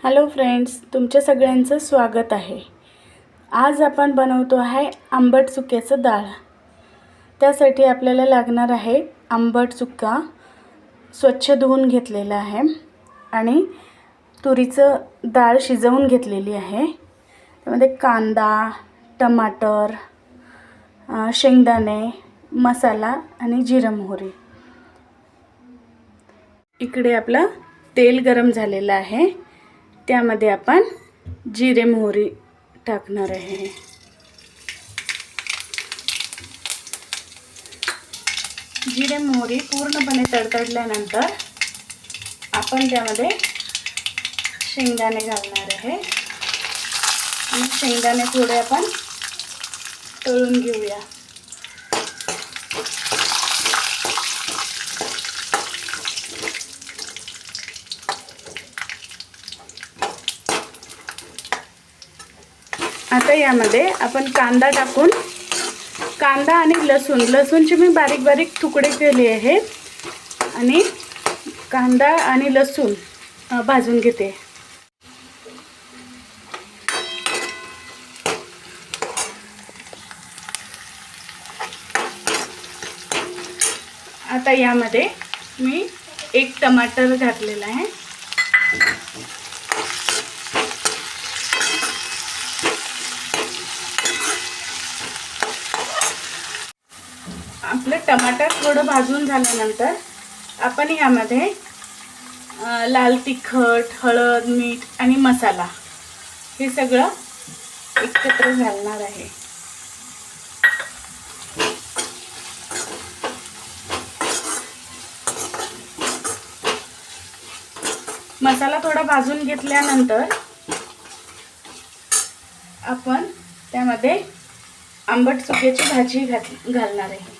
Hello friends, तुमच्या सगळ्यांचं स्वागत आहे। आज आपण बनवतो आहे आंबट चुक्याचं डाळ। त्यासाठी आपल्याला लागणार आहे आंबट चुका स्वच्छ धुवून घेतलेला आहे आणि तुरीचं डाळ शिजवून घेतलेली आहे। त्यामध्ये कांदा, टमाटर, शेंगदाणे, मसाला आणि जिरं मोहरी। इकडे आपलं तेल गरम झालेलं आहे। त्यामध्ये आपण जिरे मोहरी टाकणार आहे। जिरे मोहरी पूर्णपणे तडतडल्यानंतर आपण त्यामध्ये शेंगदाणे घालणार आहे आणि शेंगदाणे थोडे आपण तळून घेऊया। आता यामध्ये आपण कांदा टाकून कांदा आणि लसूणचे मी बारीक बारीक तुकडे केले आहेत आणि कांदा आणि लसूण भाजून घेते। आता यामध्ये मी एक टमाटर घातलेला आहे। आपलं टमाटर थोडं भाजून झाल्यानंतर आपण यामध्ये लाल तिखट, हळद, मीठ आणि मसाला हे सगळं एकत्र घालणार आहे। मसाला थोडा भाजून घेतल्यानंतर आपण त्यामध्ये आंबट चुक्याची भाजी घालणार आहे।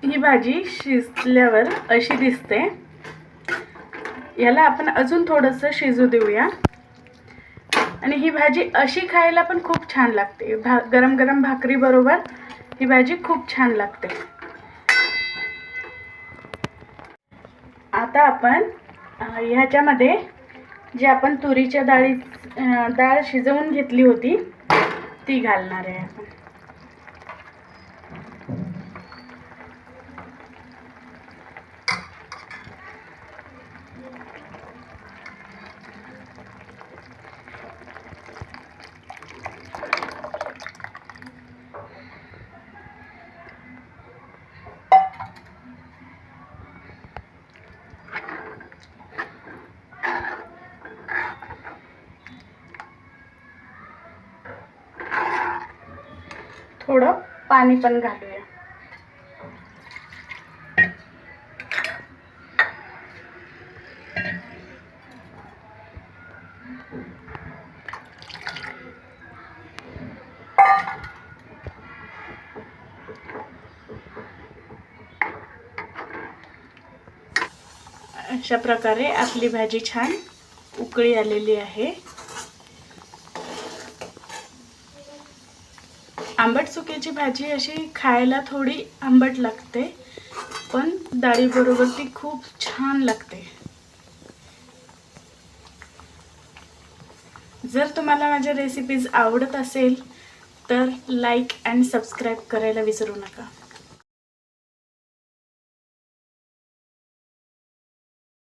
ही भाजी शिजल्यावर अशी दिसते। याला आपण अजून थोडंसं शिजू देऊया आणि ही भाजी अशी खायला पण खूप छान लागते। गरम गरम भाकरी बरोबर ही भाजी खूप छान लागते। आता आपण ह्याच्यामध्ये जे आपण तुरीच्या डाळ शिजवून घेतली होती ती घालणार आहे आपण। थोडं पाणी पण घालूया। अशा प्रकारे आपली भाजी छान उकळी आलेली आहे। आंबट चुक्याची भाजी अशी खायला थोडी आंबट लागते, पण डाळीबरोबर ती खूप छान लागते। जर तुम्हाला माझ्या रेसिपीज आवडत असेल तर लाईक आणि सबस्क्राईब करायला विसरू नका।